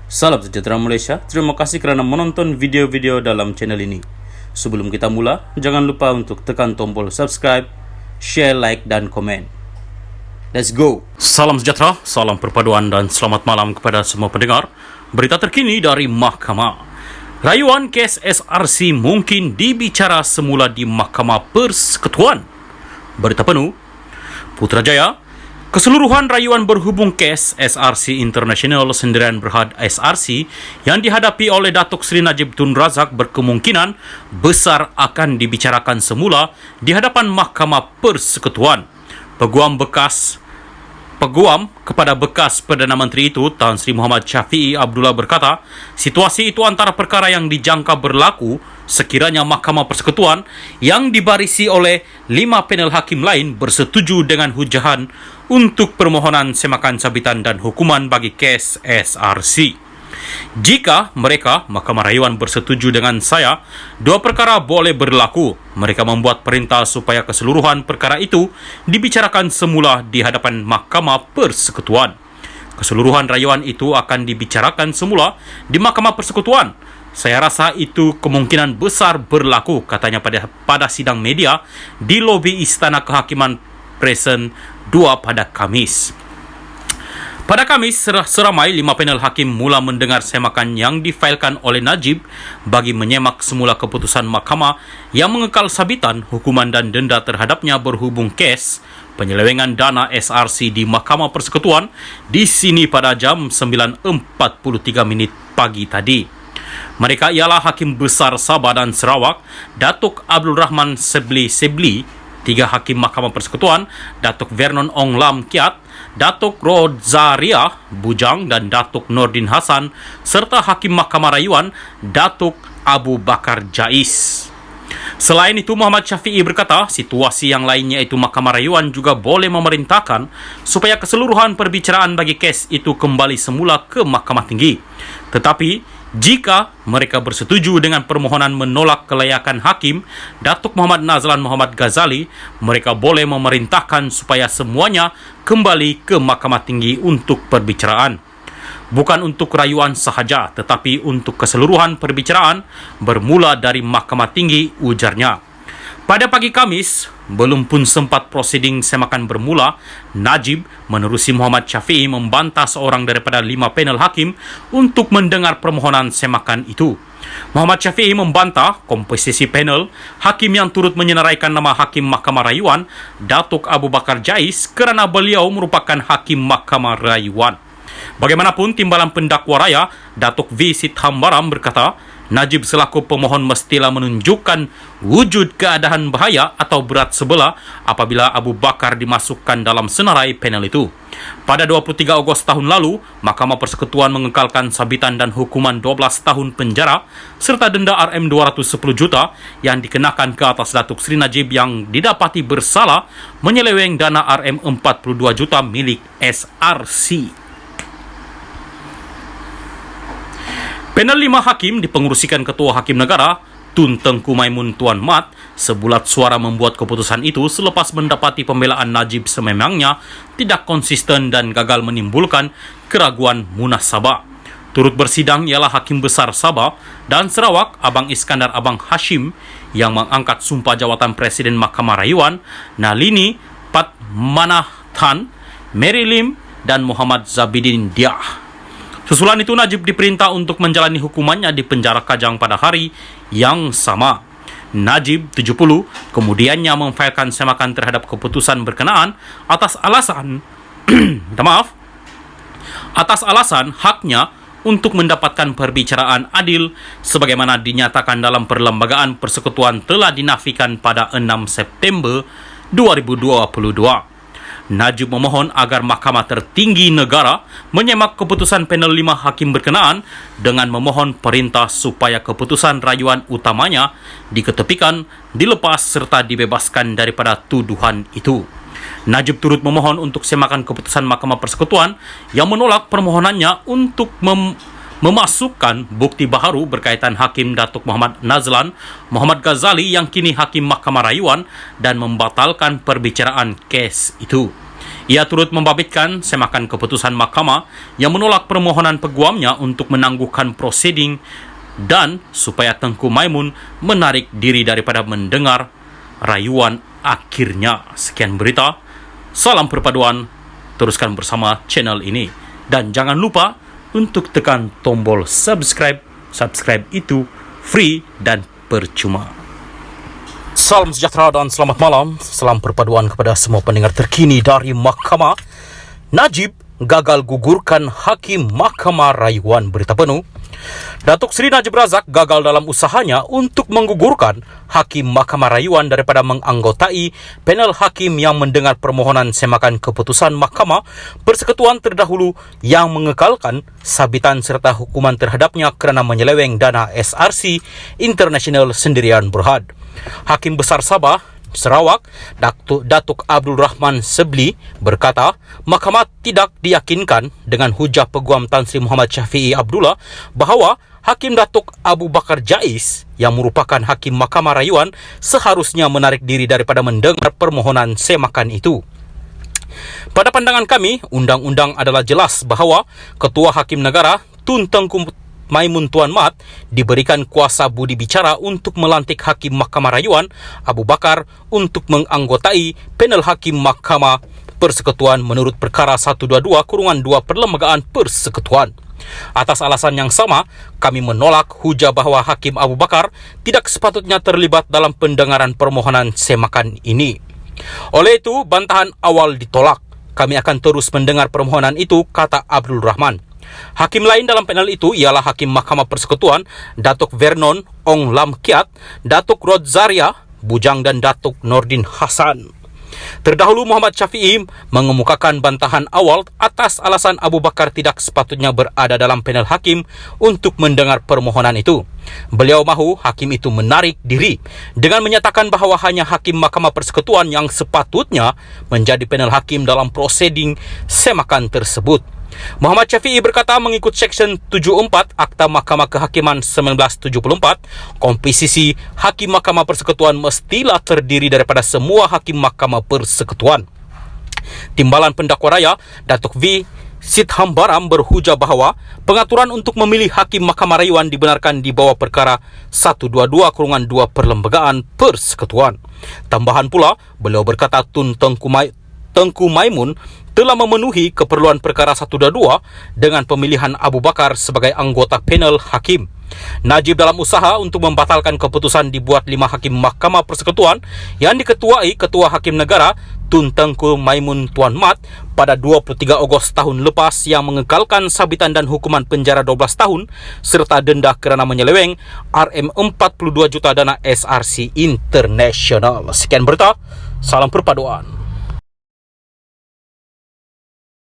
Salam sejahtera Malaysia, terima kasih kerana menonton video-video dalam channel ini. Sebelum kita mula, jangan lupa untuk tekan tombol subscribe, share, like dan komen. Let's go! Salam sejahtera, salam perpaduan dan selamat malam kepada semua pendengar. Berita terkini dari Mahkamah. Rayuan kes SRC mungkin dibicara semula di Mahkamah Persekutuan. Berita penuh, Putrajaya. Keseluruhan rayuan berhubung kes SRC International Sendirian Berhad SRC yang dihadapi oleh Datuk Seri Najib Tun Razak berkemungkinan besar akan dibicarakan semula di hadapan Mahkamah Persekutuan. Peguam kepada bekas Perdana Menteri itu, Tan Sri Muhammad Syafiee Abdullah berkata, situasi itu antara perkara yang dijangka berlaku sekiranya Mahkamah Persekutuan yang dibarisi oleh 5 panel hakim lain bersetuju dengan hujahan untuk permohonan semakan sabitan dan hukuman bagi kes SRC. Jika mereka, Mahkamah Rayuan, bersetuju dengan saya, 2 perkara boleh berlaku. Mereka membuat perintah supaya keseluruhan perkara itu dibicarakan semula di hadapan Mahkamah Persekutuan. Keseluruhan rayuan itu akan dibicarakan semula di Mahkamah Persekutuan. Saya rasa itu kemungkinan besar berlaku, katanya pada sidang media di lobi Istana Kehakiman Presiden 2 pada Khamis. Pada Khamis, seramai 5 panel hakim mula mendengar semakan yang difailkan oleh Najib bagi menyemak semula keputusan mahkamah yang mengekal sabitan, hukuman dan denda terhadapnya berhubung kes penyelewengan dana SRC di Mahkamah Persekutuan di sini pada jam 9.43 pagi tadi. Mereka ialah Hakim Besar Sabah dan Sarawak, Datuk Abdul Rahman Sebli, 3 Hakim Mahkamah Persekutuan, Datuk Vernon Ong Lam Kiat, Datuk Rozaria Bujang dan Datuk Nordin Hassan, serta Hakim Mahkamah Rayuan, Datuk Abu Bakar Jais. Selain itu, Muhammad Syafiee berkata, situasi yang lainnya itu Mahkamah Rayuan juga boleh memerintahkan supaya keseluruhan perbicaraan bagi kes itu kembali semula ke Mahkamah Tinggi. Tetapi, jika mereka bersetuju dengan permohonan menolak kelayakan hakim Datuk Muhammad Nazlan Muhammad Ghazali, mereka boleh memerintahkan supaya semuanya kembali ke Mahkamah Tinggi untuk perbicaraan. Bukan untuk rayuan sahaja, tetapi untuk keseluruhan perbicaraan bermula dari Mahkamah Tinggi, ujarnya. Pada pagi Khamis, belum pun sempat prosiding semakan bermula, Najib menerusi Muhammad Syafiee membantah seorang daripada 5 panel hakim untuk mendengar permohonan semakan itu. Muhammad Syafiee membantah komposisi panel hakim yang turut menyenaraikan nama Hakim Mahkamah Rayuan, Datuk Abu Bakar Jais, kerana beliau merupakan Hakim Mahkamah Rayuan. Bagaimanapun, Timbalan Pendakwa Raya, Datuk V. Sitham Baram berkata, Najib selaku pemohon mestilah menunjukkan wujud keadaan bahaya atau berat sebelah apabila Abu Bakar dimasukkan dalam senarai panel itu. Pada 23 Ogos tahun lalu, Mahkamah Persekutuan mengekalkan sabitan dan hukuman 12 tahun penjara serta denda RM210 juta yang dikenakan ke atas Datuk Seri Najib yang didapati bersalah menyeleweng dana RM42 juta milik SRC. Panel 5 hakim dipengerusikan Ketua Hakim Negara Tun Tengku Maimun Tuan Mat. Sebulat suara membuat keputusan itu selepas mendapati pembelaan Najib sememangnya tidak konsisten dan gagal menimbulkan keraguan munasabah. Turut bersidang ialah Hakim Besar Sabah dan Sarawak Abang Iskandar Abang Hashim yang mengangkat sumpah jawatan Presiden Mahkamah Rayuan, Nalini Padmanathan, Mary Lim dan Muhammad Zabidin Diah. Susulan itu, Najib diperintah untuk menjalani hukumannya di penjara Kajang pada hari yang sama. Najib, 70, kemudiannya memfailkan semakan terhadap keputusan berkenaan atas alasan atas alasan haknya untuk mendapatkan perbicaraan adil sebagaimana dinyatakan dalam Perlembagaan Persekutuan telah dinafikan pada 6 September 2022. Najib memohon agar Mahkamah Tertinggi Negara menyemak keputusan panel 5 hakim berkenaan dengan memohon perintah supaya keputusan rayuan utamanya diketepikan, dilepas serta dibebaskan daripada tuduhan itu. Najib turut memohon untuk semakan keputusan Mahkamah Persekutuan yang menolak permohonannya untuk memasukkan bukti baharu berkaitan Hakim Datuk Muhammad Nazlan Muhammad Ghazali yang kini Hakim Mahkamah Rayuan dan membatalkan perbicaraan kes itu. Ia turut membabitkan semakan keputusan mahkamah yang menolak permohonan peguamnya untuk menangguhkan prosiding dan supaya Tengku Maimun menarik diri daripada mendengar rayuan akhirnya. Sekian berita. Salam perpaduan. Teruskan bersama channel ini. Dan jangan lupa untuk tekan tombol subscribe. Subscribe itu free dan percuma. Salam sejahtera dan selamat malam. Salam perpaduan kepada semua pendengar terkini dari Mahkamah. Najib gagal gugurkan Hakim Mahkamah Rayuan. Berita penuh. Datuk Seri Najib Razak gagal dalam usahanya untuk menggugurkan Hakim Mahkamah Rayuan daripada menganggotai panel hakim yang mendengar permohonan semakan keputusan Mahkamah Persekutuan terdahulu yang mengekalkan sabitan serta hukuman terhadapnya kerana menyeleweng dana SRC International Sendirian Berhad. Hakim Besar Sabah Sarawak, Datuk Abdul Rahman Sebli berkata, Mahkamah tidak diyakinkan dengan hujah Peguam Tan Sri Muhammad Shafie Abdullah bahawa Hakim Datuk Abu Bakar Jais yang merupakan Hakim Mahkamah Rayuan seharusnya menarik diri daripada mendengar permohonan semakan itu. Pada pandangan kami, undang-undang adalah jelas bahawa Ketua Hakim Negara Tun Tengku Maimun Tuan Mat diberikan kuasa budi bicara untuk melantik Hakim Mahkamah Rayuan Abu Bakar untuk menganggotai panel Hakim Mahkamah Persekutuan menurut Perkara 122-2 Perlembagaan Persekutuan. Atas alasan yang sama, kami menolak hujah bahawa Hakim Abu Bakar tidak sepatutnya terlibat dalam pendengaran permohonan semakan ini. Oleh itu, bantahan awal ditolak. Kami akan terus mendengar permohonan itu, kata Abdul Rahman. Hakim lain dalam panel itu ialah Hakim Mahkamah Persekutuan Datuk Vernon Ong Lam Kiat, Datuk Rod Zaria Bujang dan Datuk Nordin Hassan. Terdahulu Muhammad Shafie mengemukakan bantahan awal atas alasan Abu Bakar tidak sepatutnya berada dalam panel hakim untuk mendengar permohonan itu. Beliau mahu hakim itu menarik diri dengan menyatakan bahawa hanya Hakim Mahkamah Persekutuan yang sepatutnya menjadi panel hakim dalam prosiding semakan tersebut. Muhammad Shafie berkata mengikut Seksyen 74 Akta Mahkamah Kehakiman 1974, komposisi Hakim Mahkamah Persekutuan mestilah terdiri daripada semua Hakim Mahkamah Persekutuan. Timbalan Pendakwa Raya Datuk V. Sithambaram berhujah bahawa pengaturan untuk memilih Hakim Mahkamah Rayuan dibenarkan di bawah Perkara 122-2 Perlembagaan Persekutuan. Tambahan pula, beliau berkata Tun Tengku Maimun telah memenuhi keperluan Perkara 122 dengan pemilihan Abu Bakar sebagai anggota panel hakim. Najib dalam usaha untuk membatalkan keputusan dibuat 5 Hakim Mahkamah Persekutuan yang diketuai Ketua Hakim Negara Tun Tengku Maimun Tuan Mat pada 23 Ogos tahun lepas yang mengekalkan sabitan dan hukuman penjara 12 tahun serta denda kerana menyeleweng RM42 juta dana SRC International. Sekian berita, salam perpaduan.